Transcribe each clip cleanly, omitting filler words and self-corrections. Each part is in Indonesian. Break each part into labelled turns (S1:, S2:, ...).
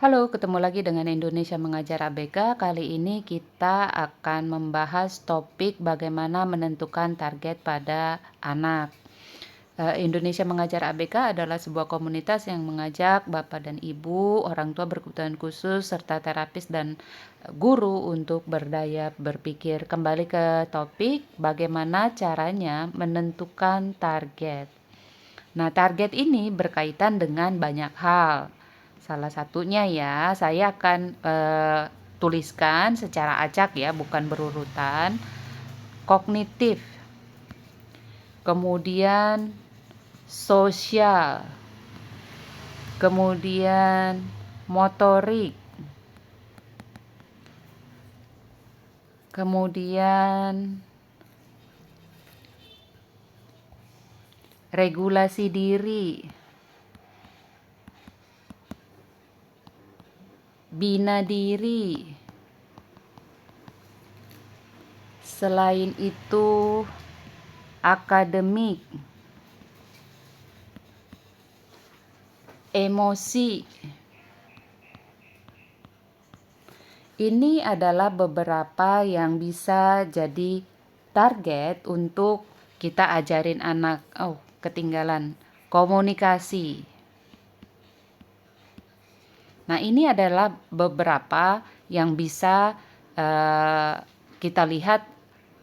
S1: Halo, ketemu lagi dengan Indonesia Mengajar ABK. Kali ini kita akan membahas topik bagaimana menentukan target pada anak. Indonesia Mengajar ABK adalah sebuah komunitas yang mengajak Bapak dan Ibu, orang tua berkebutuhan khusus, serta terapis dan guru untuk berdaya berpikir. Kembali ke topik, bagaimana caranya menentukan target. Nah, target ini berkaitan dengan banyak hal. Salah satunya ya, saya akan tuliskan secara acak ya, bukan berurutan. Kognitif, kemudian sosial, kemudian motorik, kemudian regulasi diri, bina diri. Selain itu, akademik, emosi. Ini adalah beberapa yang bisa jadi target untuk kita ajarin anak. Oh, ketinggalan. Komunikasi. Nah, ini adalah beberapa yang bisa kita lihat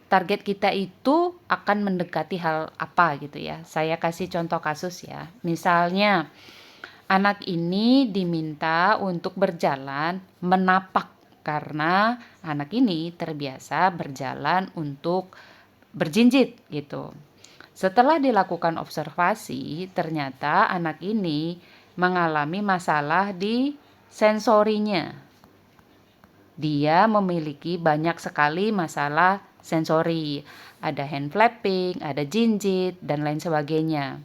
S1: target kita itu akan mendekati hal apa gitu ya. Saya kasih contoh kasus ya. Misalnya, anak ini diminta untuk berjalan menapak karena anak ini terbiasa berjalan untuk berjinjit gitu. Setelah dilakukan observasi, ternyata anak ini mengalami masalah di sensorinya. Dia memiliki banyak sekali masalah sensori. Ada hand flapping, ada jinjit, dan lain sebagainya.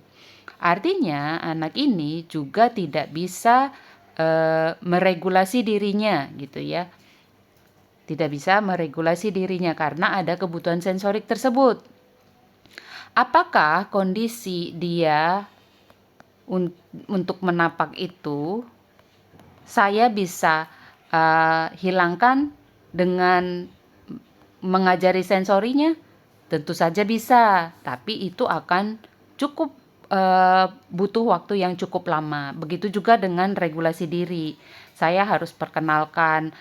S1: Artinya anak ini juga tidak bisa meregulasi dirinya gitu ya. Tidak bisa meregulasi dirinya karena ada kebutuhan sensorik tersebut. Apakah kondisi dia untuk menapak itu saya bisa hilangkan dengan mengajari sensorinya? Tentu saja bisa, tapi itu akan cukup butuh waktu yang cukup lama. Begitu juga dengan regulasi diri. Saya harus perkenalkan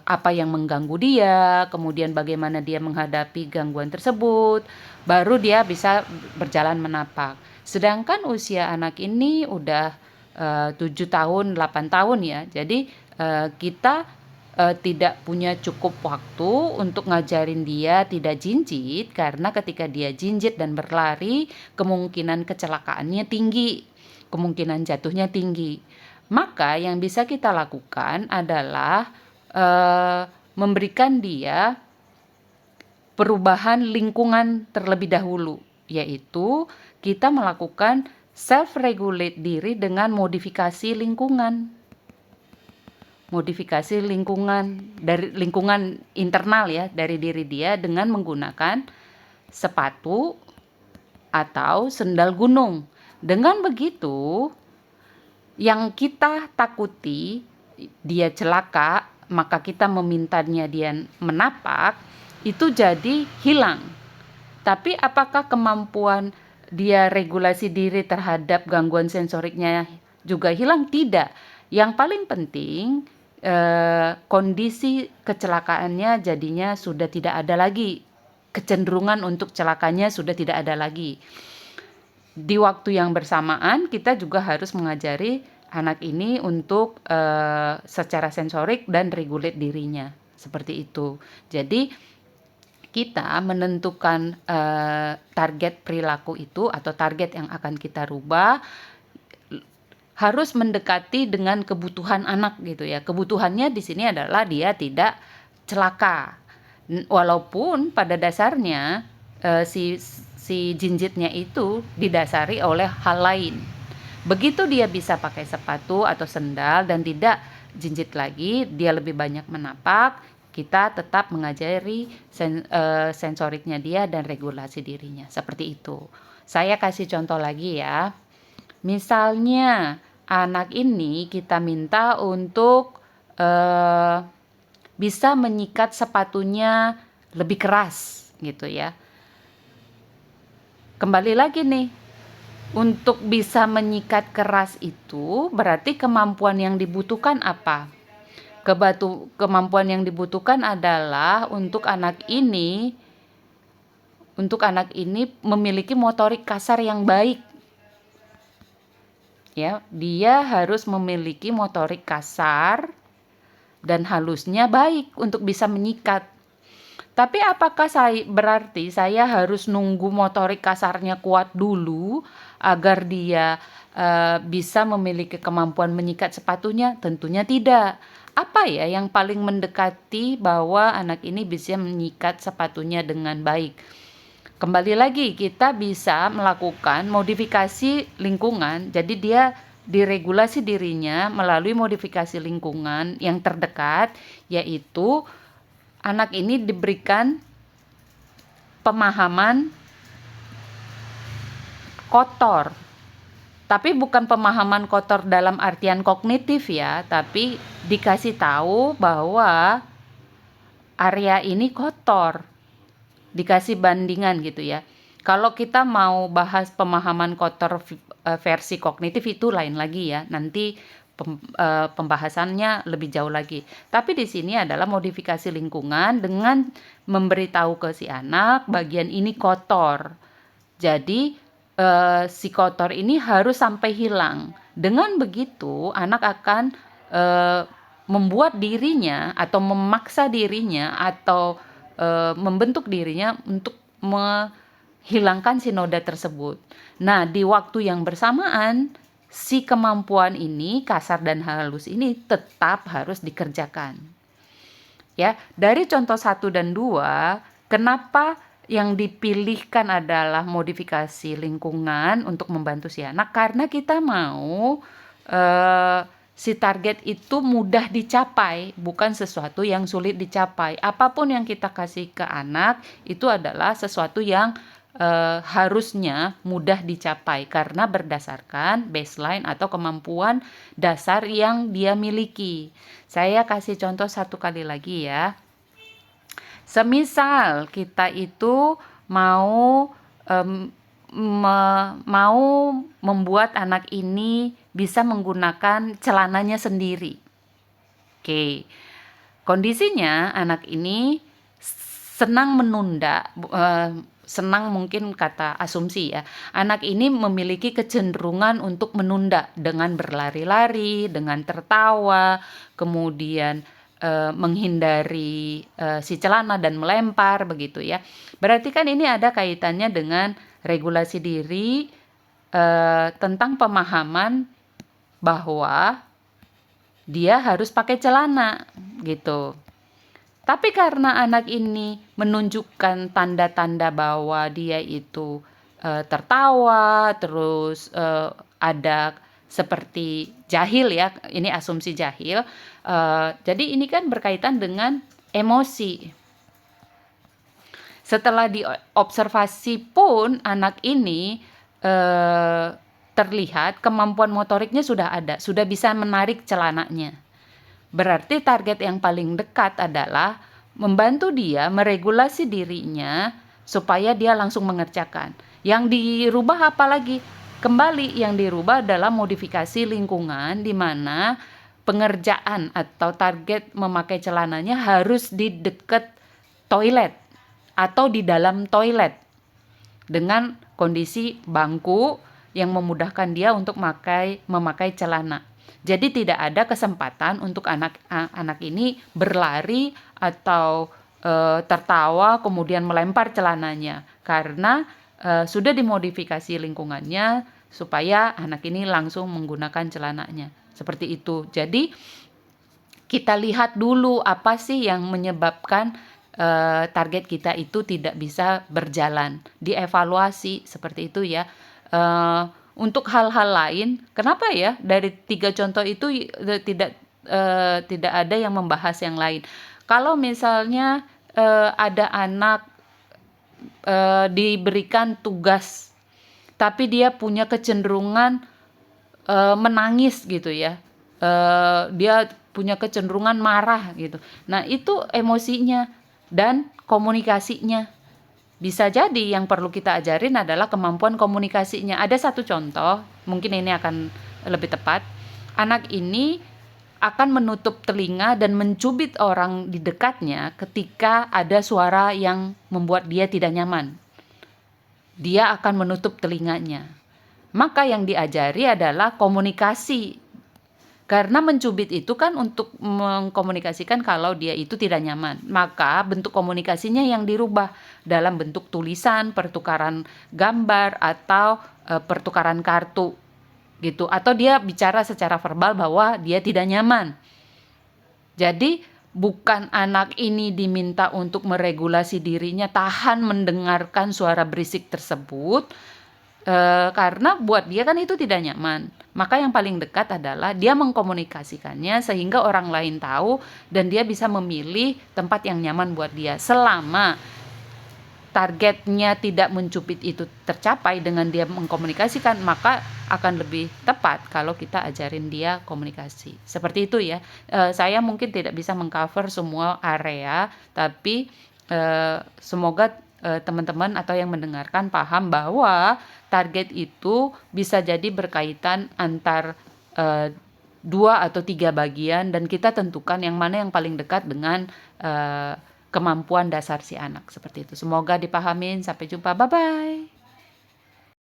S1: apa yang mengganggu dia, kemudian bagaimana dia menghadapi gangguan tersebut, baru dia bisa berjalan menapak. Sedangkan usia anak ini udah 7 tahun, 8 tahun ya. Jadi kita tidak punya cukup waktu untuk ngajarin dia tidak jinjit, karena ketika dia jinjit dan berlari, kemungkinan kecelakaannya tinggi, kemungkinan jatuhnya tinggi. Maka yang bisa kita lakukan adalah memberikan dia perubahan lingkungan terlebih dahulu, yaitu kita melakukan self-regulate diri dengan modifikasi lingkungan. Modifikasi lingkungan dari lingkungan internal ya, dari diri dia dengan menggunakan sepatu atau sendal gunung. Dengan begitu, yang kita takuti dia celaka, maka kita memintanya dia menapak, itu jadi hilang. Tapi apakah kemampuan dia regulasi diri terhadap gangguan sensoriknya juga hilang? Tidak. Yang paling penting kondisi kecelakaannya jadinya sudah tidak ada lagi. Kecenderungan untuk celakanya sudah tidak ada lagi. Di waktu yang bersamaan kita juga harus mengajari anak ini untuk secara sensorik dan regulate dirinya. Seperti itu. Jadi kita menentukan target perilaku itu atau target yang akan kita rubah harus mendekati dengan kebutuhan anak gitu ya. Kebutuhannya di sini adalah dia tidak celaka. Walaupun pada dasarnya si jinjitnya itu didasari oleh hal lain. Begitu dia bisa pakai sepatu atau sendal dan tidak jinjit lagi, dia lebih banyak menapak, kita tetap mengajari sensoriknya dia dan regulasi dirinya. Seperti itu. Saya kasih contoh lagi ya. Misalnya anak ini kita minta untuk bisa menyikat sepatunya lebih keras gitu ya. Kembali lagi nih, untuk bisa menyikat keras itu berarti kemampuan yang dibutuhkan apa? Kemampuan yang dibutuhkan adalah untuk anak ini memiliki motorik kasar yang baik. Ya, dia harus memiliki motorik kasar dan halusnya baik untuk bisa menyikat. Tapi apakah berarti saya harus nunggu motorik kasarnya kuat dulu agar dia bisa memiliki kemampuan menyikat sepatunya? Tentunya tidak. Apa ya yang paling mendekati bahwa anak ini bisa menyikat sepatunya dengan baik? Kembali lagi, kita bisa melakukan modifikasi lingkungan. Jadi dia diregulasi dirinya melalui modifikasi lingkungan yang terdekat, yaitu anak ini diberikan pemahaman kotor. Tapi bukan pemahaman kotor dalam artian kognitif ya, tapi dikasih tahu bahwa area ini kotor. Dikasih bandingan gitu ya. Kalau kita mau bahas pemahaman kotor versi kognitif itu lain lagi ya. Nanti pembahasannya lebih jauh lagi. Tapi di sini adalah modifikasi lingkungan dengan memberitahu ke si anak bagian ini kotor. Jadi si kotor ini harus sampai hilang. Dengan begitu anak akan membuat dirinya atau memaksa dirinya atau membentuk dirinya untuk menghilangkan si noda tersebut. Nah, di waktu yang bersamaan si kemampuan ini, kasar dan halus ini tetap harus dikerjakan. Ya, dari contoh 1 dan 2, kenapa yang dipilihkan adalah modifikasi lingkungan untuk membantu si anak? Karena kita mau si target itu mudah dicapai, bukan sesuatu yang sulit dicapai. Apapun yang kita kasih ke anak itu adalah sesuatu yang harusnya mudah dicapai karena berdasarkan baseline atau kemampuan dasar yang dia miliki. Saya kasih contoh satu kali lagi ya. Semisal kita itu mau membuat anak ini bisa menggunakan celananya sendiri. Oke. Kondisinya anak ini senang menunda, senang mungkin kata asumsi ya. Anak ini memiliki kecenderungan untuk menunda dengan berlari-lari, dengan tertawa, kemudian menghindari si celana dan melempar begitu ya. Berarti kan ini ada kaitannya dengan regulasi diri, tentang pemahaman bahwa dia harus pakai celana gitu. Tapi karena anak ini menunjukkan tanda-tanda bahwa dia itu tertawa, terus ada seperti jahil ya, ini asumsi jahil. Jadi ini kan berkaitan dengan emosi. Setelah diobservasi pun anak ini terlihat kemampuan motoriknya sudah ada, sudah bisa menarik celananya. Berarti target yang paling dekat adalah membantu dia meregulasi dirinya supaya dia langsung mengerjakan. Yang dirubah apa lagi? Kembali yang dirubah adalah modifikasi lingkungan di mana pengerjaan atau target memakai celananya harus di dekat toilet atau di dalam toilet dengan kondisi bangku yang memudahkan dia untuk memakai celana. Jadi tidak ada kesempatan untuk anak ini berlari atau tertawa kemudian melempar celananya karena sudah dimodifikasi lingkungannya supaya anak ini langsung menggunakan celananya. Seperti itu. Jadi kita lihat dulu apa sih yang menyebabkan target kita itu tidak bisa berjalan, dievaluasi seperti itu ya. Untuk hal-hal lain, kenapa ya dari 3 contoh itu tidak ada yang membahas yang lain? Kalau misalnya ada anak diberikan tugas, tapi dia punya kecenderungan menangis gitu ya, dia punya kecenderungan marah gitu. Nah, itu emosinya dan komunikasinya. Bisa jadi yang perlu kita ajarin adalah kemampuan komunikasinya. Ada satu contoh, mungkin ini akan lebih tepat. Anak ini akan menutup telinga dan mencubit orang di dekatnya ketika ada suara yang membuat dia tidak nyaman. Dia akan menutup telinganya. Maka yang diajari adalah komunikasi. Karena mencubit itu kan untuk mengkomunikasikan kalau dia itu tidak nyaman. Maka bentuk komunikasinya yang dirubah dalam bentuk tulisan, pertukaran gambar, atau pertukaran kartu gitu. Atau dia bicara secara verbal bahwa dia tidak nyaman. Jadi bukan anak ini diminta untuk meregulasi dirinya tahan mendengarkan suara berisik tersebut, karena buat dia kan itu tidak nyaman. Maka yang paling dekat adalah dia mengkomunikasikannya sehingga orang lain tahu dan dia bisa memilih tempat yang nyaman buat dia. Selama targetnya tidak mencubit itu tercapai dengan dia mengkomunikasikan, maka akan lebih tepat kalau kita ajarin dia komunikasi. Seperti itu ya. Saya mungkin tidak bisa mengcover semua area, tapi semoga teman-teman atau yang mendengarkan paham bahwa target itu bisa jadi berkaitan antar 2 atau 3 bagian dan kita tentukan yang mana yang paling dekat dengan kemampuan dasar si anak, seperti itu. Semoga dipahamin, sampai jumpa, bye-bye.